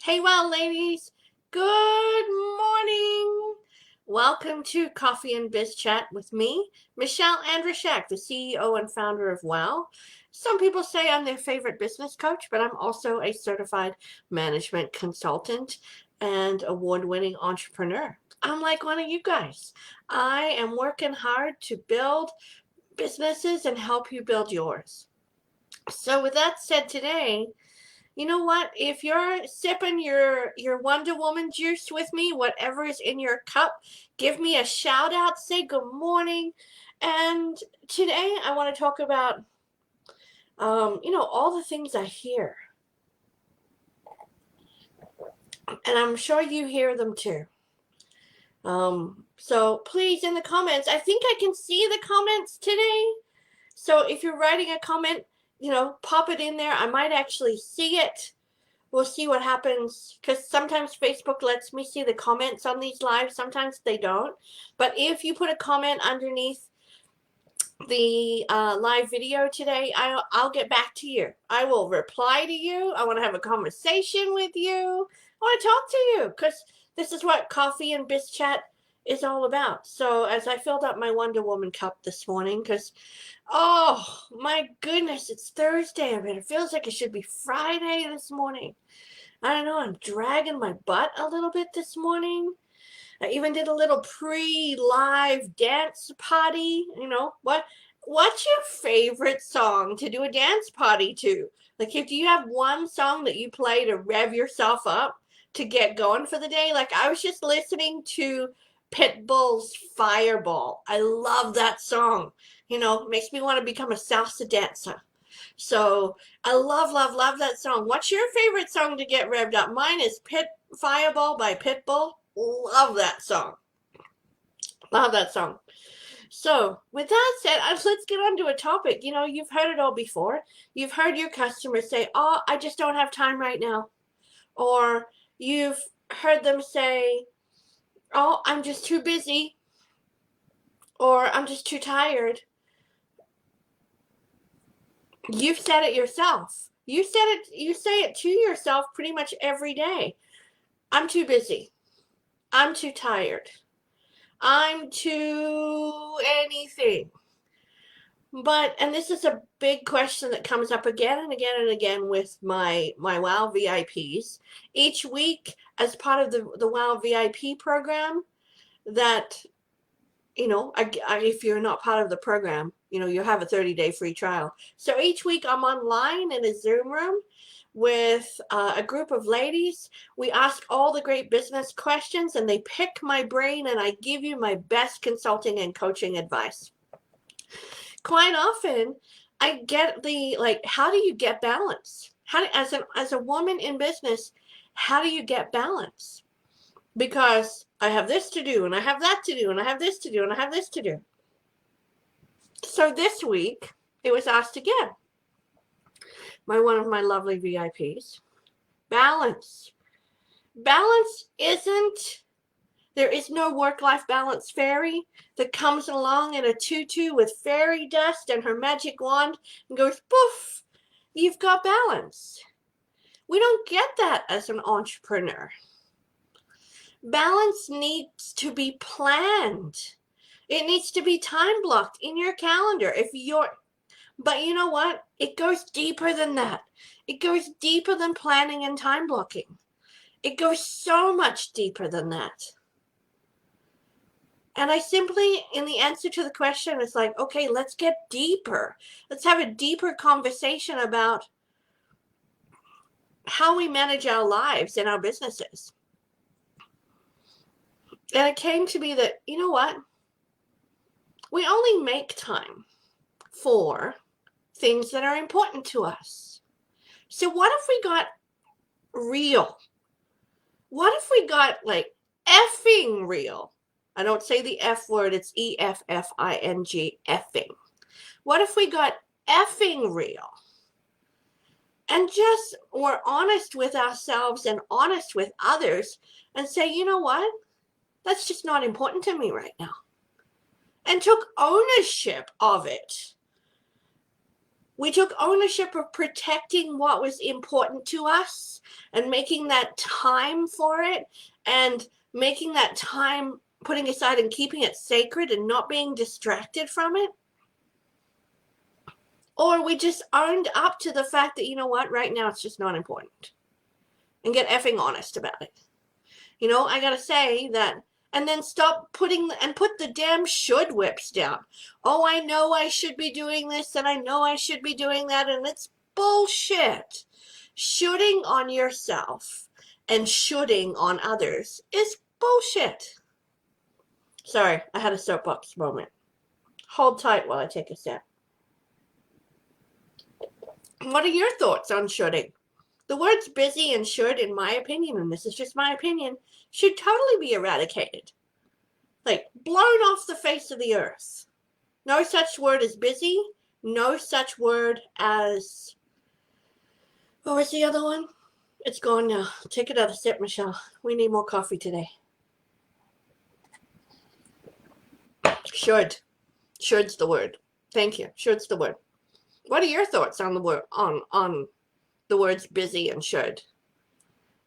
Hey, well, ladies, good morning. Welcome to Coffee and Biz Chat with me, Michelle Andrishak, the CEO and founder of WOW. Some people say I'm their favorite business coach, but I'm also a certified management consultant and award-winning entrepreneur. I'm like one of you guys. I am working hard to build businesses and help you build yours. So with that said, today, you know what? If you're sipping your Wonder Woman juice with me, whatever is in your cup, give me a shout out, say good morning. And today I want to talk about all the things I hear. And I'm sure you hear them too. So please, in the comments, I think I can see the comments today. So if you're writing a comment, pop it in there. I might actually see it. We'll see what happens, because sometimes Facebook lets me see the comments on these lives. Sometimes they don't. But if you put a comment underneath the live video today, I'll get back to you. I will reply to you. I want to have a conversation with you. I want to talk to you, because this is what Coffee and Biz Chat is all about. So as I filled up my Wonder Woman cup this morning, because oh my goodness, it's Thursday. I mean, it feels like it should be Friday this morning. I don't know, I'm dragging my butt a little bit this morning. I even did a little pre-live dance party. What's your favorite song to do a dance party to? Like, if you have one song that you play to rev yourself up to get going for the day, like I was just listening to Pitbull's Fireball. I love that song. Makes me want to become a salsa dancer. So I love, love, love that song. What's your favorite song to get revved up? Mine is Fireball by Pitbull. Love that song. Love that song. So with that said, let's get on to a topic. You've heard it all before. You've heard your customers say, oh, I just don't have time right now. Or you've heard them say, oh, I'm just too busy. Or I'm just too tired. You've said it yourself. You say it to yourself pretty much every day. I'm too busy. I'm too tired. I'm too anything. And this is a big question that comes up again and again and again with my WOW VIPs. Each week, as part of the WOW VIP program, that, if you're not part of the program, you have a 30-day free trial. So each week I'm online in a Zoom room with a group of ladies. We ask all the great business questions and they pick my brain and I give you my best consulting and coaching advice. Quite often I get how do you get balance? As a woman in business, how do you get balance? Because I have this to do and I have that to do and I have this to do and I have this to do. So this week it was asked again by one of my lovely VIPs. Balance. Balance there is no work-life balance fairy that comes along in a tutu with fairy dust and her magic wand and goes poof, you've got balance. We don't get that as an entrepreneur. Balance needs to be planned. It needs to be time blocked in your calendar. But you know what? It goes deeper than that. It goes deeper than planning and time blocking. It goes so much deeper than that. And I simply, in the answer to the question, it's like, okay, let's get deeper. Let's have a deeper conversation about how we manage our lives and our businesses. And it came to me that, you know what? We only make time for things that are important to us. So what if we got real? What if we got effing real? I don't say the F word, it's EFFING, effing. What if we got effing real? And just were honest with ourselves and honest with others and say, you know what? That's just not important to me right now. And took ownership of it. We took ownership of protecting what was important to us and making that time for it, and making that time, putting aside and keeping it sacred and not being distracted from it. Or we just owned up to the fact that, you know what, right now it's just not important, and get effing honest about it. I gotta say that, and then stop put the damn should whips down. Oh, I know I should be doing this, and I know I should be doing that, and it's bullshit. Shooting on yourself and shooting on others is bullshit. Sorry, I had a soapbox moment. Hold tight while I take a sip. What are your thoughts on shoulding? The words busy and should, in my opinion, and this is just my opinion, should totally be eradicated. Like, blown off the face of the earth. No such word as busy. No such word as... what was the other one? It's gone now. Take another sip, Michelle. We need more coffee today. Should. Should's the word. Thank you. Should's the word. What are your thoughts on the word on the words busy and should?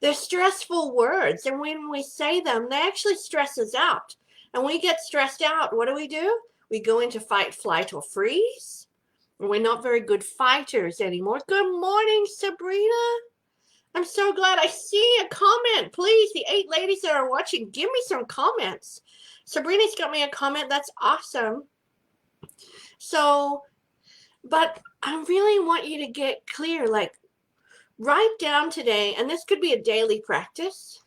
They're stressful words, and when we say them, they actually stress us out. And when we get stressed out, what do? We go into fight, flight, or freeze. And we're not very good fighters anymore. Good morning, Sabrina. I'm so glad I see a comment. Please, the 8 ladies that are watching, give me some comments. Sabrina's got me a comment. That's awesome. So, but I really want you to get clear, like, write down today, and this could be a daily practice.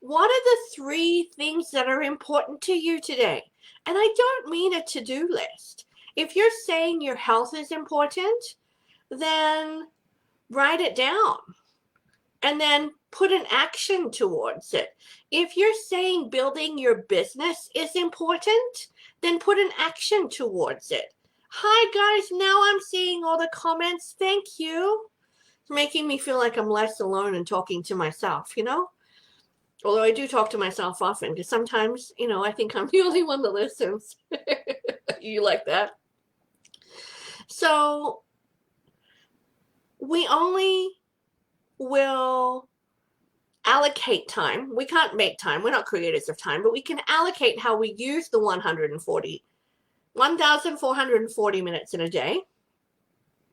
What are the 3 things that are important to you today? And I don't mean a to-do list. If you're saying your health is important, then write it down and then put an action towards it. If you're saying building your business is important, then put an action towards it. Hi guys, now I'm seeing all the comments. Thank you. It's making me feel like I'm less alone and talking to myself, Although I do talk to myself often, because sometimes, I think I'm the only one that listens. You like that? So we only will allocate time. We can't make time. We're not creators of time, but we can allocate how we use the 1,440 minutes in a day.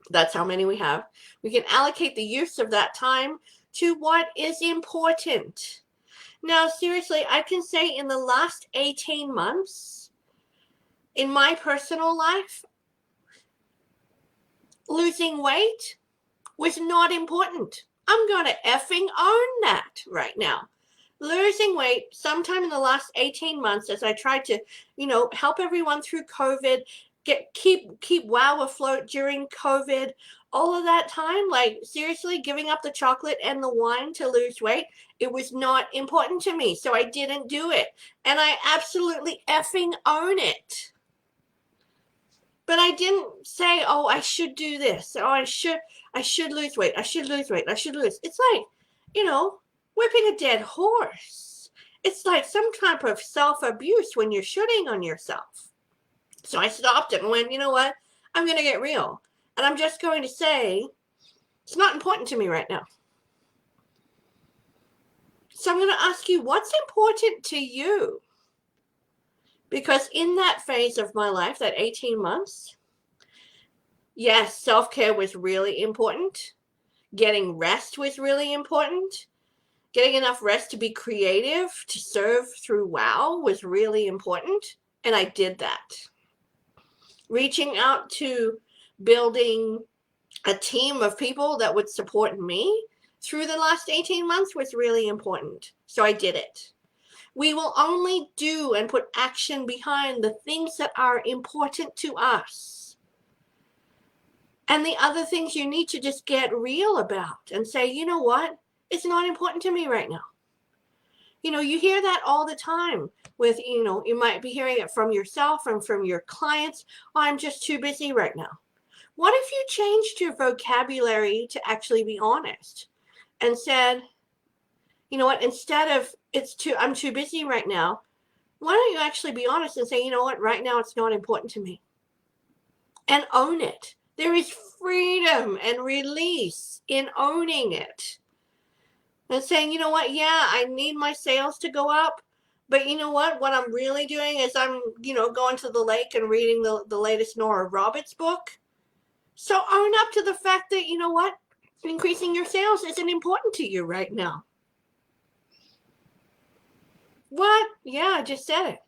That's how many we have. We can allocate the use of that time to what is important. Now, seriously, I can say in the last 18 months, in my personal life, losing weight was not important. I'm going to effing own that right now. Losing weight sometime in the last 18 months as I tried to, help everyone through COVID, keep WOW afloat during COVID, all of that time, like seriously giving up the chocolate and the wine to lose weight, it was not important to me. So I didn't do it. And I absolutely effing own it. But I didn't say, oh, I should do this. Oh, I should lose weight. I should lose weight. I should lose. It's like, whipping a dead horse. It's like some type of self-abuse when you're shooting on yourself. So I stopped it and went, you know what? I'm going to get real. And I'm just going to say, it's not important to me right now. So I'm going to ask you, what's important to you? Because in that phase of my life, that 18 months, yes, self-care was really important. Getting rest was really important. Getting enough rest to be creative, to serve through WOW was really important. And I did that. Reaching out to building a team of people that would support me through the last 18 months was really important. So I did it. We will only do and put action behind the things that are important to us. And the other things you need to just get real about and say, you know what? It's not important to me right now. You hear that all the time with, you might be hearing it from yourself and from your clients. Oh, I'm just too busy right now. What if you changed your vocabulary to actually be honest and said, you know what, instead of I'm too busy right now, why don't you actually be honest and say, you know what, right now it's not important to me. And own it. There is freedom and release in owning it. And saying, you know what, yeah, I need my sales to go up, but you know what I'm really doing is I'm, going to the lake and reading the latest Nora Roberts book. So own up to the fact that, you know what, increasing your sales isn't important to you right now. What? Yeah, I just said it.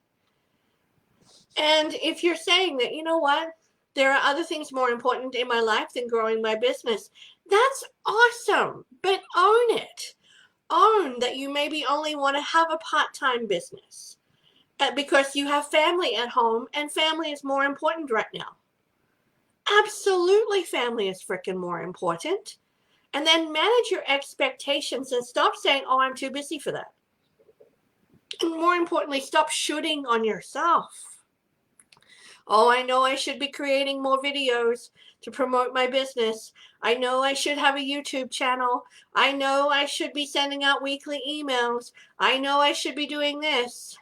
And if you're saying that, you know what, there are other things more important in my life than growing my business, that's awesome. But own it. Own that you maybe only want to have a part-time business because you have family at home and family is more important right now. Absolutely, family is freaking more important. And then manage your expectations and stop saying, oh, I'm too busy for that. And more importantly, stop shooting on yourself. Oh, I know I should be creating more videos to promote my business. I know I should have a YouTube channel. I know I should be sending out weekly emails. I know I should be doing this.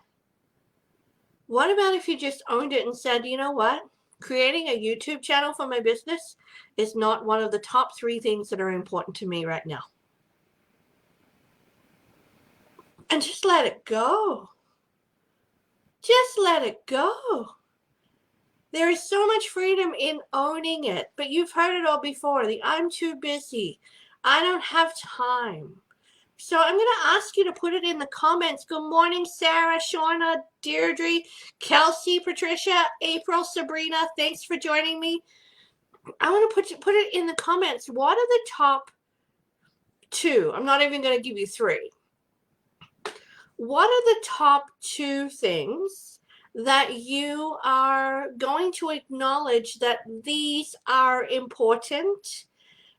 What about if you just owned it and said, you know what? Creating a YouTube channel for my business is not one of the top 3 things that are important to me right now. And just let it go. Just let it go. There is so much freedom in owning it, but you've heard it all before. The I'm too busy. I don't have time. So I'm going to ask you to put it in the comments. Good morning, Sarah, Shauna, Deirdre, Kelsey, Patricia, April, Sabrina. Thanks for joining me. I want to put it in the comments. What are the top 2? I'm not even going to give you 3. What are the top 2 things that you are going to acknowledge that these are important,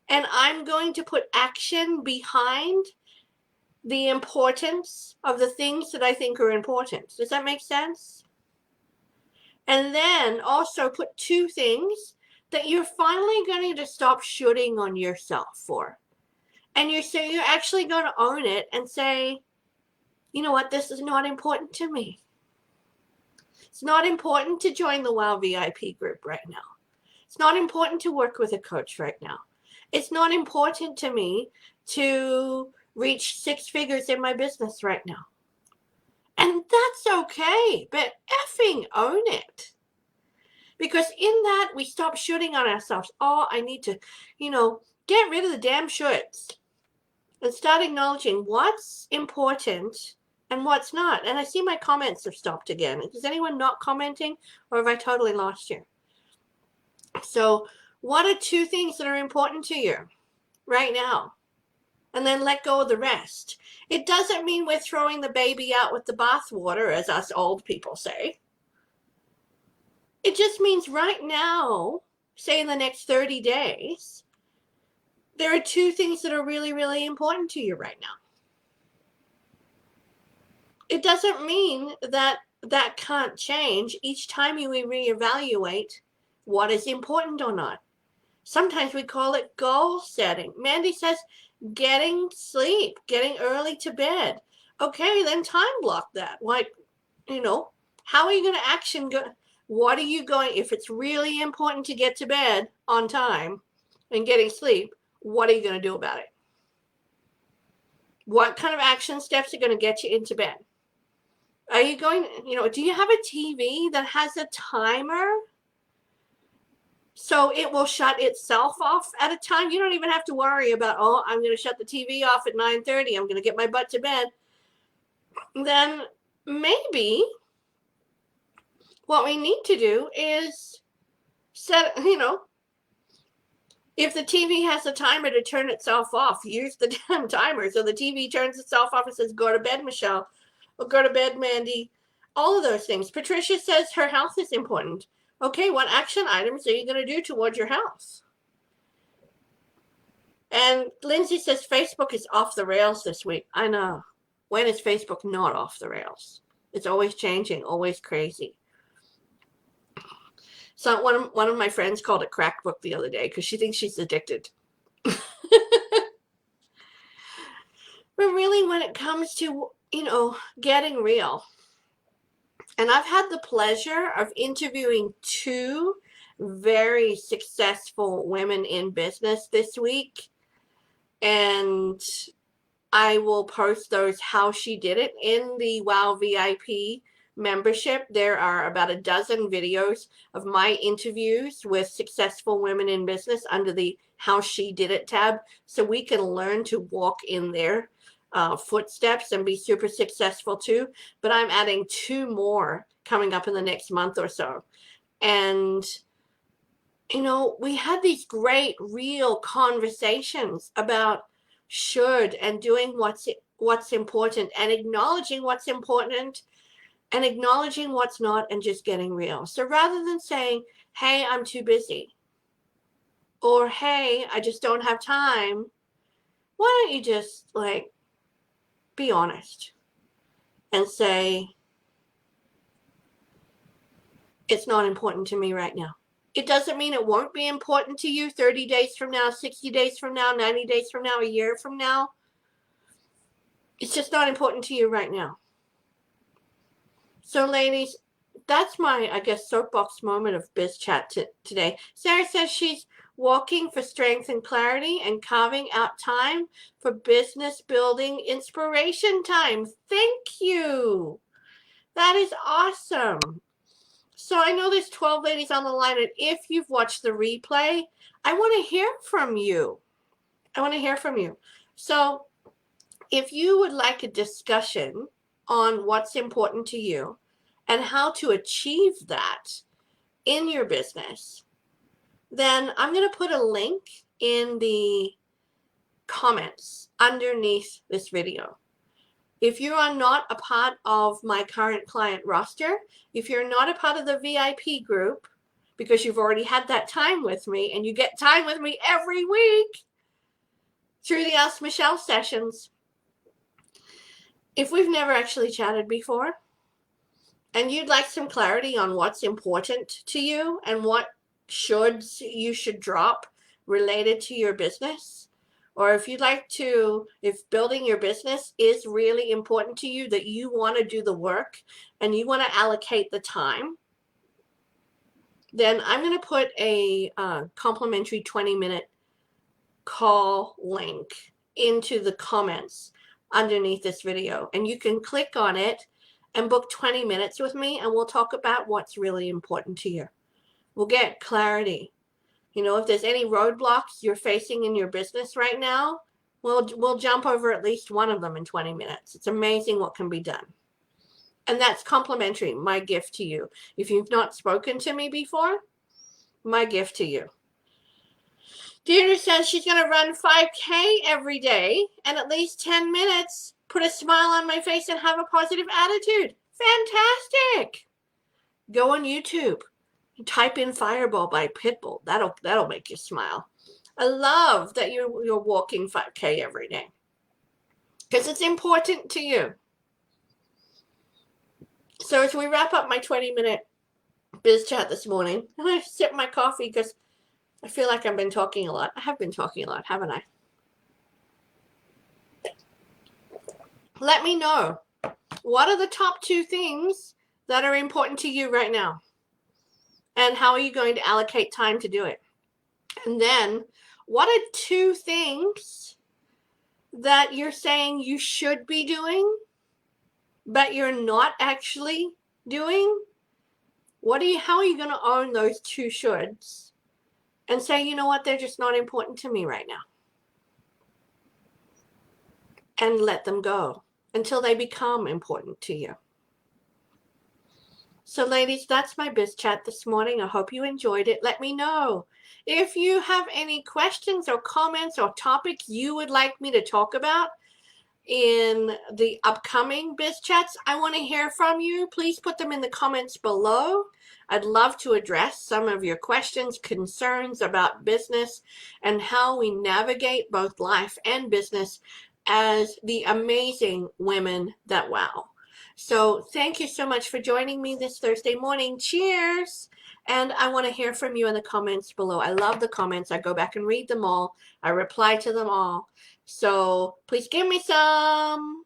and I'm going to put action behind the importance of the things that I think are important? Does that make sense? And then also put 2 things that you're finally going to stop shooting on yourself for. And you're actually going to own it and say, you know what, this is not important to me. It's not important to join the WOW VIP group right now. It's not important to work with a coach right now. It's not important to me to reach 6 figures in my business right now. And that's okay, but effing own it. Because in that, we stop shooting on ourselves. Oh, I need to, get rid of the damn shoulds and start acknowledging what's important and what's not. And I see my comments have stopped again. Is anyone not commenting, or have I totally lost you? So what are 2 things that are important to you right now? And then let go of the rest. It doesn't mean we're throwing the baby out with the bathwater, as us old people say. It just means right now, say in the next 30 days, there are 2 things that are really, really important to you right now. It doesn't mean that that can't change each time you reevaluate what is important or not. Sometimes we call it goal setting. Mandy says getting sleep, getting early to bed. Okay, then time block that. Like, how are you going to action go? What are you going, if it's really important to get to bed on time and getting sleep, what are you going to do about it? What kind of action steps are going to get you into bed? Are you going, do you have a TV that has a timer? So it will shut itself off at a time. You don't even have to worry about, oh, I'm going to shut the TV off at 9:30. I'm going to get my butt to bed. Then maybe what we need to do is set, if the TV has a timer to turn itself off, use the damn timer. So the TV turns itself off and says, go to bed, Michelle, or go to bed, Mandy. All of those things. Patricia says her health is important. Okay, what action items are you going to do towards your health? And Lindsay says Facebook is off the rails this week. I know. When is Facebook not off the rails? It's always changing, always crazy. So one of my friends called it crack book the other day because she thinks she's addicted. But really, when it comes to, getting real, and I've had the pleasure of interviewing 2 very successful women in business this week. And I will post those how she did it in the WOW VIP membership. There are about a dozen videos of my interviews with successful women in business under the how she did it tab, so we can learn to walk in their footsteps and be super successful too. But I'm adding 2 more coming up in the next month or so. And we had these great real conversations about should and doing what's important and acknowledging what's important and acknowledging what's not and just getting real. So rather than saying, hey, I'm too busy, or hey, I just don't have time, why don't you just be honest and say, it's not important to me right now. It doesn't mean it won't be important to you 30 days from now, 60 days from now, 90 days from now, a year from now. It's just not important to you right now. So ladies, that's my, I guess, soapbox moment of Biz Chat today. Sarah says she's walking for strength and clarity and carving out time for business building inspiration time. Thank you. That is awesome. So I know there's 12 ladies on the line, and if you've watched the replay, I want to hear from you. So if you would like a discussion on what's important to you and how to achieve that in your business, then I'm going to put a link in the comments underneath this video. If you are not a part of my current client roster, if you're not a part of the VIP group, because you've already had that time with me, and you get time with me every week through the Ask Michelle sessions, if we've never actually chatted before, and you'd like some clarity on what's important to you and what you should drop related to your business, or if if building your business is really important to you, that you want to do the work and you want to allocate the time, then I'm going to put a complimentary 20-minute call link into the comments underneath this video. And you can click on it and book 20 minutes with me, and we'll talk about what's really important to you. We'll get clarity. If there's any roadblocks you're facing in your business right now, we'll jump over at least one of them in 20 minutes. It's amazing what can be done. And that's complimentary, my gift to you. If you've not spoken to me before, my gift to you. Deirdre says she's going to run 5K every day and at least 10 minutes, put a smile on my face and have a positive attitude. Fantastic. Go on YouTube. Type in Fireball by Pitbull. That'll make you smile. I love that you're walking 5K every day because it's important to you. So as we wrap up my 20-minute biz chat this morning, I'm going to sip my coffee because I feel like I've been talking a lot. I have been talking a lot, haven't I? Let me know, what are the top 2 things that are important to you right now? And how are you going to allocate time to do it? And then, what are 2 things that you're saying you should be doing, but you're not actually doing? How are you going to own those 2 shoulds and say, you know what, they're just not important to me right now? And let them go until they become important to you. So ladies, that's my biz chat this morning. I hope you enjoyed it. Let me know if you have any questions or comments or topics you would like me to talk about in the upcoming biz chats. I want to hear from you. Please put them in the comments below. I'd love to address some of your questions, concerns about business and how we navigate both life and business as the amazing women that wow. So thank you so much for joining me this Thursday morning. Cheers. And I want to hear from you in the comments below. I love the comments. I go back and read them all. I reply to them all. So please give me some.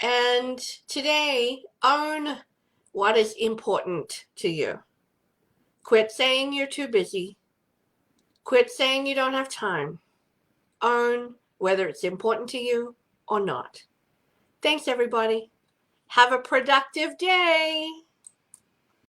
And today, own what is important to you. Quit saying you're too busy. Quit saying you don't have time. Own whether it's important to you or not. Thanks, everybody. Have a productive day.